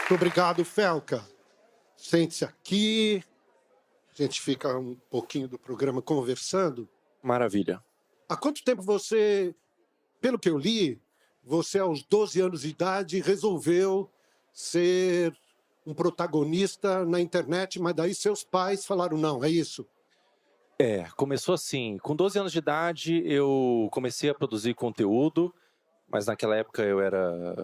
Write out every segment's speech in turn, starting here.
Muito obrigado, Felca. Sente-se aqui. A gente fica um pouquinho do programa conversando. Maravilha. Há quanto tempo você, pelo que eu li, você aos 12 anos de idade resolveu ser um protagonista na internet, mas daí seus pais falaram não, é isso? Começou assim. Com 12 anos de idade, eu comecei a produzir conteúdo, mas naquela época eu era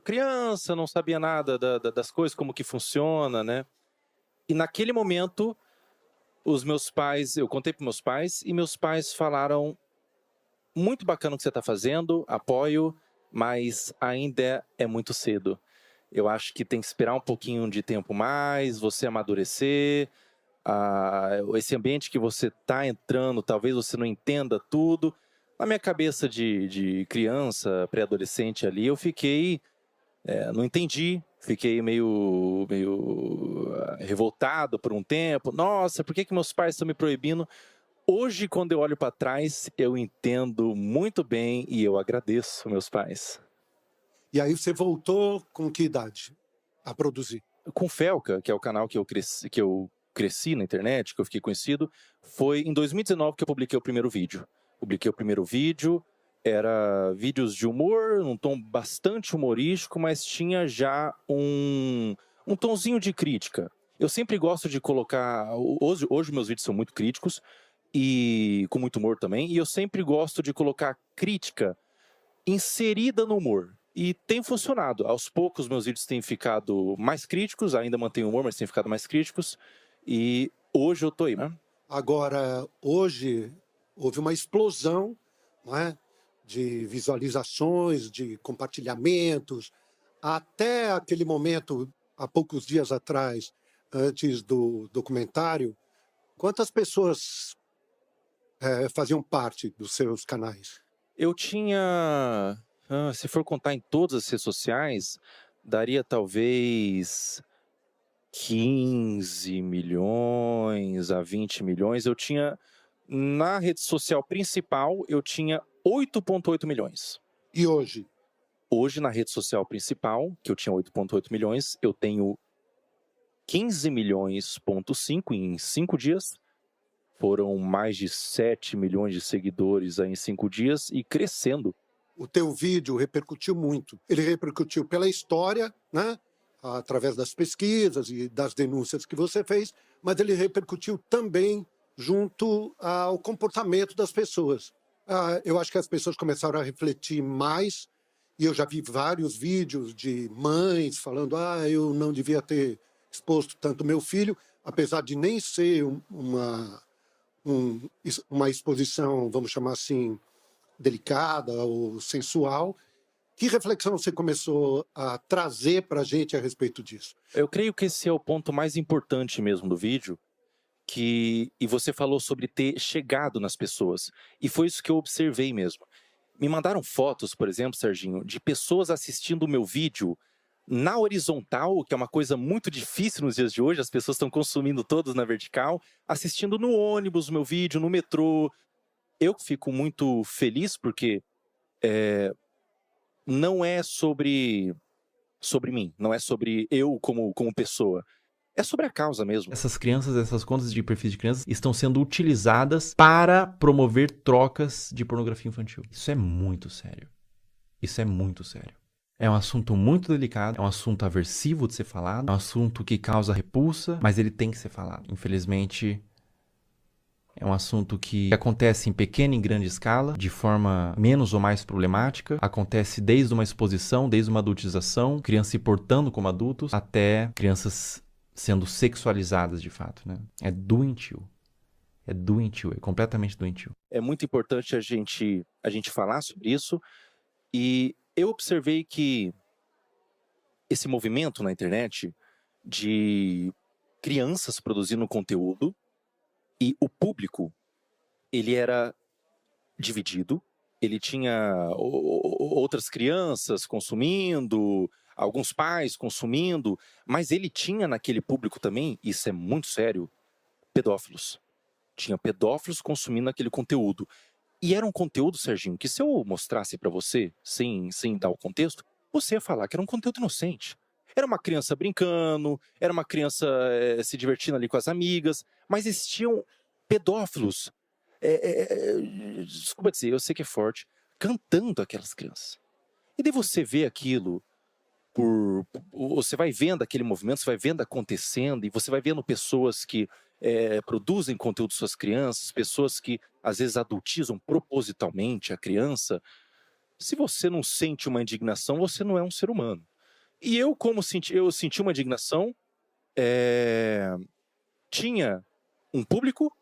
criança, não sabia nada das coisas, como que funciona, né? E naquele momento, eu contei para meus pais, e meus pais falaram: muito bacana o que você está fazendo, apoio, mas ainda é muito cedo. Eu acho que tem que esperar um pouquinho de tempo mais, você amadurecer. Esse ambiente que você está entrando, talvez você não entenda tudo. Na minha cabeça de criança, pré-adolescente ali, eu fiquei, não entendi, fiquei meio revoltado por um tempo. Nossa, por que meus pais estão me proibindo? Hoje, quando eu olho para trás, eu entendo muito bem e eu agradeço meus pais. E aí você voltou com que idade a produzir? Com Felca, que é o canal que eu cresci na internet, que eu fiquei conhecido, foi em 2019 que eu publiquei o primeiro vídeo. Publiquei o primeiro vídeo, era vídeos de humor, um tom bastante humorístico, mas tinha já um tonzinho de crítica. Eu sempre gosto de colocar... Hoje meus vídeos são muito críticos, e com muito humor também, e eu sempre gosto de colocar crítica inserida no humor. E tem funcionado. Aos poucos, meus vídeos têm ficado mais críticos, ainda mantenho humor, mas têm ficado mais críticos. E hoje eu tô aí, né? Agora, hoje, houve uma explosão, não é? De visualizações, de compartilhamentos. Até aquele momento, há poucos dias atrás, antes do documentário, quantas pessoas faziam parte dos seus canais? Eu tinha... se for contar em todas as redes sociais, daria talvez 15 milhões a 20 milhões. Eu tinha... Na rede social principal, eu tinha 8,8 milhões. E hoje? Hoje, na rede social principal, que eu tinha 8,8 milhões, eu tenho 15 milhões,5 em 5 dias. Foram mais de 7 milhões de seguidores aí em 5 dias e crescendo. O teu vídeo repercutiu muito. Ele repercutiu pela história, né? Através das pesquisas e das denúncias que você fez, mas ele repercutiu também junto ao comportamento das pessoas. Eu acho que as pessoas começaram a refletir mais, e eu já vi vários vídeos de mães falando: eu não devia ter exposto tanto meu filho, apesar de nem ser uma exposição, vamos chamar assim, delicada ou sensual. Que reflexão você começou a trazer para a gente a respeito disso? Eu creio que esse é o ponto mais importante mesmo do vídeo, e você falou sobre ter chegado nas pessoas, e foi isso que eu observei mesmo. Me mandaram fotos, por exemplo, Serginho, de pessoas assistindo o meu vídeo na horizontal, que é uma coisa muito difícil nos dias de hoje, as pessoas estão consumindo todos na vertical, assistindo no ônibus o meu vídeo, no metrô. Eu fico muito feliz porque não é sobre mim, não é sobre eu como pessoa. É sobre a causa mesmo. Essas crianças, essas contas de perfis de crianças estão sendo utilizadas para promover trocas de pornografia infantil. Isso é muito sério. Isso é muito sério. É um assunto muito delicado, é um assunto aversivo de ser falado, é um assunto que causa repulsa, mas ele tem que ser falado. Infelizmente, é um assunto que acontece em pequena e grande escala, de forma menos ou mais problemática. Acontece desde uma exposição, desde uma adultização, crianças se portando como adultos, até crianças sendo sexualizadas de fato, né? É doentio. É doentio, é completamente doentio. É muito importante a gente falar sobre isso. E eu observei que esse movimento na internet de crianças produzindo conteúdo e o público, ele era dividido. Ele tinha outras crianças consumindo, alguns pais consumindo, mas ele tinha naquele público também, isso é muito sério, pedófilos. Tinha pedófilos consumindo aquele conteúdo. E era um conteúdo, Serginho, que se eu mostrasse pra você, sem dar o contexto, você ia falar que era um conteúdo inocente. Era uma criança brincando, era uma criança se divertindo ali com as amigas, mas existiam pedófilos, desculpa dizer, eu sei que é forte, cantando aquelas crianças. E daí você vê aquilo, você vai vendo aquele movimento, você vai vendo acontecendo, e você vai vendo pessoas que produzem conteúdo para suas crianças, pessoas que às vezes adultizam propositalmente a criança. Se você não sente uma indignação, você não é um ser humano. E eu, eu senti uma indignação, tinha um público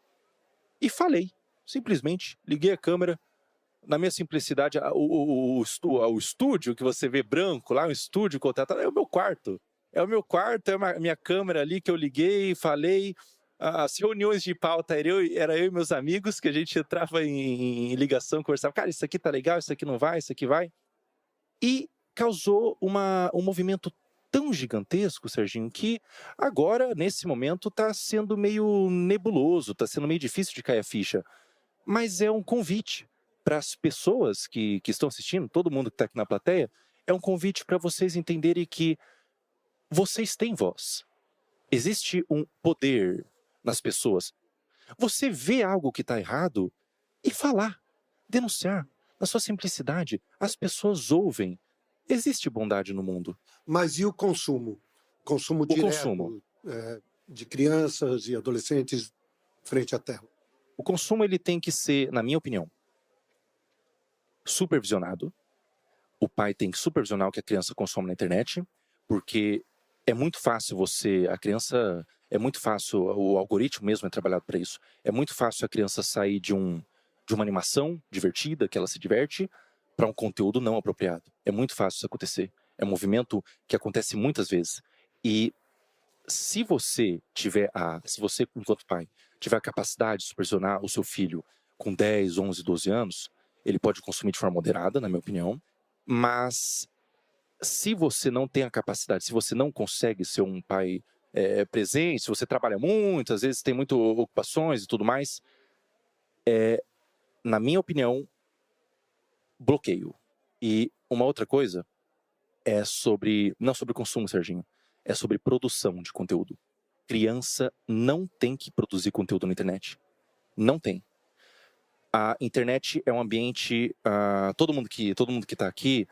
e falei. Simplesmente liguei a câmera. Na minha simplicidade, o estúdio que você vê branco lá, o estúdio contratado, é o meu quarto. É o meu quarto, é a minha câmera ali que eu liguei, falei. As reuniões de pauta era eu e meus amigos, que a gente entrava em ligação, conversava. Cara, isso aqui tá legal, isso aqui não vai, isso aqui vai. E causou um movimento tão gigantesco, Serginho, que agora, nesse momento, está sendo meio nebuloso, está sendo meio difícil de cair a ficha. Mas é um convite para as pessoas que estão assistindo, todo mundo que está aqui na plateia, é um convite para vocês entenderem que vocês têm voz. Existe um poder nas pessoas. Você vê algo que está errado e falar, denunciar. Na sua simplicidade, as pessoas ouvem. Existe bondade no mundo. Mas e o consumo? Consumo direto consumo. De crianças e adolescentes frente à tela. O consumo ele tem que ser, na minha opinião, supervisionado. O pai tem que supervisionar o que a criança consome na internet, porque é muito fácil é muito fácil, o algoritmo mesmo é trabalhado para isso. É muito fácil a criança sair de uma animação divertida, que ela se diverte, para um conteúdo não apropriado. É muito fácil isso acontecer. É um movimento que acontece muitas vezes. E se você, enquanto pai, tiver a capacidade de supervisionar o seu filho com 10, 11, 12 anos, ele pode consumir de forma moderada, na minha opinião, mas se você não tem a capacidade, se você não consegue ser um pai presente, se você trabalha muito, às vezes tem muitas ocupações e tudo mais, na minha opinião, bloqueio. E uma outra coisa não sobre consumo, Serginho, é sobre produção de conteúdo. Criança não tem que produzir conteúdo na internet. Não tem. A internet é um ambiente, todo mundo que está aqui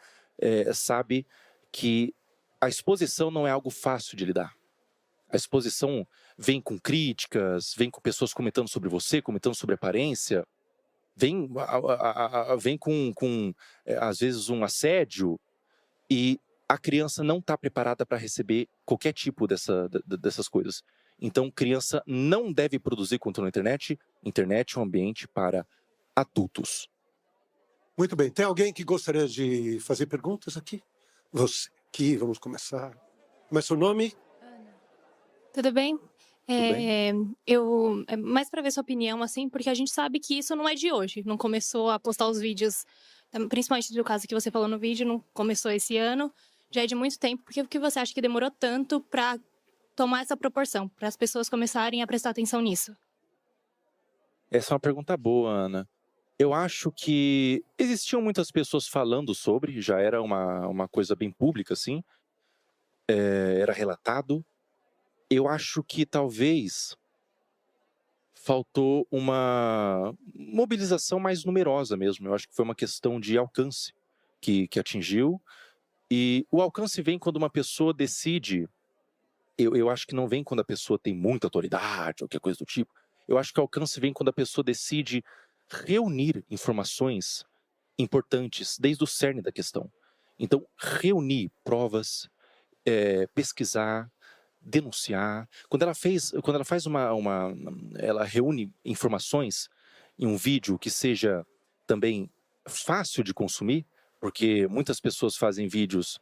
sabe que a exposição não é algo fácil de lidar. A exposição vem com críticas, vem com pessoas comentando sobre você, comentando sobre aparência, vem com às vezes um assédio, e a criança não está preparada para receber qualquer tipo dessas coisas. Então, criança não deve produzir conteúdo na internet. Internet é um ambiente para adultos. Muito bem. Tem alguém que gostaria de fazer perguntas aqui? Você aqui, vamos começar. Começa o nome? Ana. Tudo bem? Mais para ver sua opinião, assim, porque a gente sabe que isso não é de hoje. Não começou a postar os vídeos, principalmente do caso que você falou no vídeo, não começou esse ano. Já é de muito tempo. Por que você acha que demorou tanto para tomar essa proporção, para as pessoas começarem a prestar atenção nisso? Essa é uma pergunta boa, Ana. Eu acho que existiam muitas pessoas falando sobre, já era uma coisa bem pública, assim, era relatado. Eu acho que talvez faltou uma mobilização mais numerosa mesmo. Eu acho que foi uma questão de alcance que atingiu. E o alcance vem quando uma pessoa decide. Eu acho que não vem quando a pessoa tem muita autoridade ou qualquer coisa do tipo. Eu acho que o alcance vem quando a pessoa decide reunir informações importantes desde o cerne da questão. Então, reunir provas, pesquisar, denunciar. Quando ela faz ela reúne informações em um vídeo que seja também fácil de consumir, porque muitas pessoas fazem vídeos,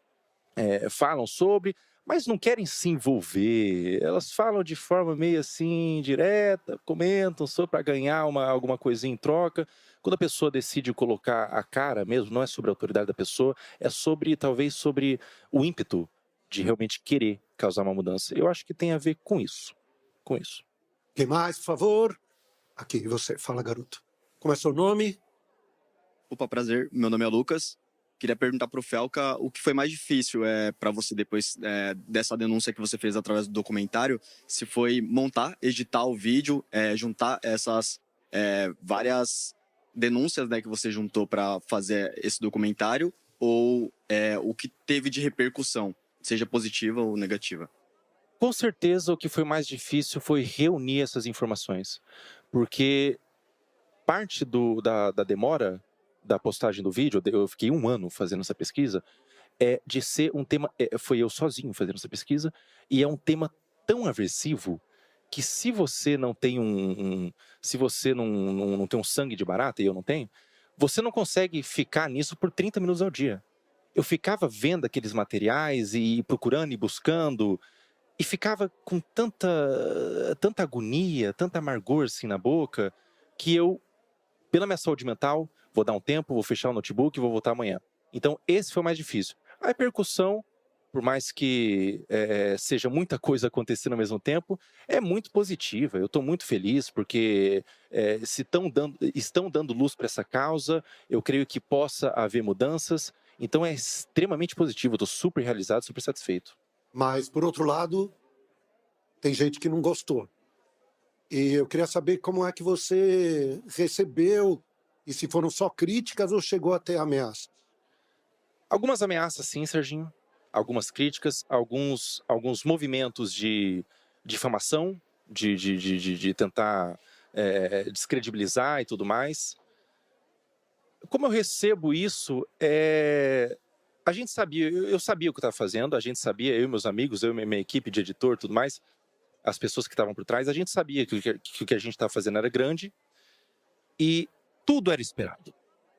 falam sobre, mas não querem se envolver. Elas falam de forma meio assim, direta, comentam só para ganhar alguma coisinha em troca. Quando a pessoa decide colocar a cara mesmo, não é sobre a autoridade da pessoa, é talvez sobre o ímpeto de realmente querer causar uma mudança. Eu acho que tem a ver com isso. Quem mais, por favor? Aqui, você. Fala, garoto. Como é seu nome? Opa, prazer. Meu nome é Lucas. Queria perguntar para o Felca o que foi mais difícil para você depois dessa denúncia que você fez através do documentário, se foi montar, editar o vídeo, juntar essas várias denúncias, né, que você juntou para fazer esse documentário, ou o que teve de repercussão, seja positiva ou negativa. Com certeza o que foi mais difícil foi reunir essas informações, porque parte da demora da postagem do vídeo, eu fiquei 1 ano fazendo essa pesquisa, de ser um tema, foi eu sozinho fazendo essa pesquisa, e é um tema tão aversivo que se você não tem se você não tem um sangue de barata, e eu não tenho, você não consegue ficar nisso por 30 minutos ao dia. Eu ficava vendo aqueles materiais e procurando e buscando, e ficava com tanta agonia, tanta amargor assim na boca, que eu, pela minha saúde mental, vou dar um tempo, vou fechar o notebook e vou voltar amanhã. Então, esse foi o mais difícil. A repercussão, por mais que seja muita coisa acontecendo ao mesmo tempo, é muito positiva. Eu estou muito feliz porque se estão dando luz para essa causa, eu creio que possa haver mudanças. Então, é extremamente positivo. Eu estou super realizado, super satisfeito. Mas, por outro lado, tem gente que não gostou. E eu queria saber como é que você recebeu, e se foram só críticas ou chegou a ter ameaças? Algumas ameaças, sim, Serginho. Algumas críticas, alguns movimentos de difamação, de tentar descredibilizar e tudo mais. Como eu recebo isso, a gente sabia, eu sabia o que eu estava fazendo, a gente sabia, eu e meus amigos, eu e minha equipe de editor e tudo mais, as pessoas que estavam por trás, a gente sabia que o que a gente estava fazendo era grande e tudo era esperado.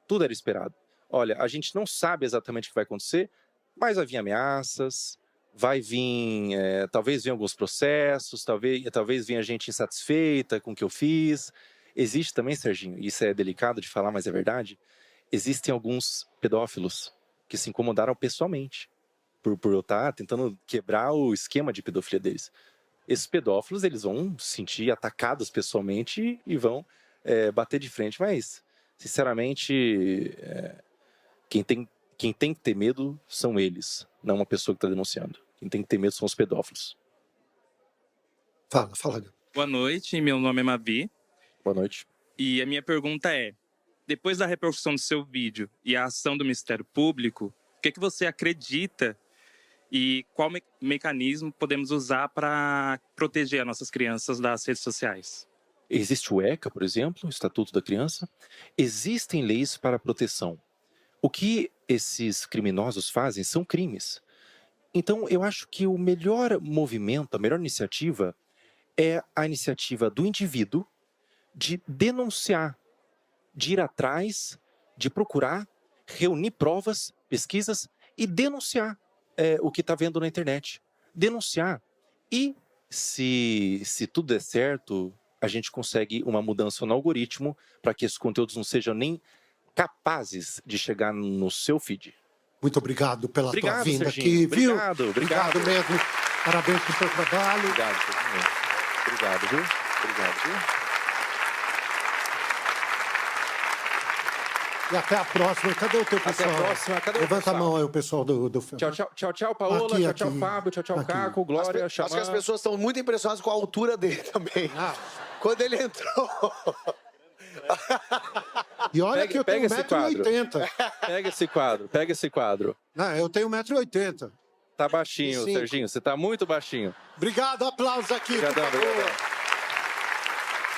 Tudo era esperado. Olha, a gente não sabe exatamente o que vai acontecer, mas vai vir ameaças, vai vir, talvez venham alguns processos, talvez venha gente insatisfeita com o que eu fiz. Existe também, Serginho, isso é delicado de falar, mas é verdade, existem alguns pedófilos que se incomodaram pessoalmente por eu estar tentando quebrar o esquema de pedofilia deles. Esses pedófilos, eles vão se sentir atacados pessoalmente e vão bater de frente, mas, sinceramente, quem tem que ter medo são eles, não uma pessoa que está denunciando. Quem tem que ter medo são os pedófilos. Fala. Boa noite, meu nome é Mavi. Boa noite. E a minha pergunta é, depois da repercussão do seu vídeo e a ação do Ministério Público, o que você acredita e qual mecanismo podemos usar para proteger as nossas crianças das redes sociais? Existe o ECA, por exemplo, o Estatuto da Criança. Existem leis para proteção. O que esses criminosos fazem são crimes. Então, eu acho que o melhor movimento, a melhor iniciativa é a iniciativa do indivíduo de denunciar, de ir atrás, de procurar, reunir provas, pesquisas e denunciar o que está vendo na internet. Denunciar. E se tudo der certo, a gente consegue uma mudança no algoritmo para que esses conteúdos não sejam nem capazes de chegar no seu feed. Muito obrigado pela tua vinda Serginho. aqui, viu? Obrigado Mesmo. Parabéns pelo seu trabalho. Obrigado, Serginho. Obrigado, viu? E até a próxima. Cadê o teu pessoal? Até a próxima. Cadê o Levanta pessoal? a mão aí, o pessoal do Tchau, Paola. Aqui, tchau, Fábio. Tchau, Caco. Glória, Acho que as pessoas estão muito impressionadas com a altura dele também. Quando ele entrou... E olha que eu tenho 1,80 m. Pega esse quadro. Não, eu tenho 1,80 m. Tá baixinho, Serginho. Você tá muito baixinho. Obrigado, aplausos aqui. Obrigadão.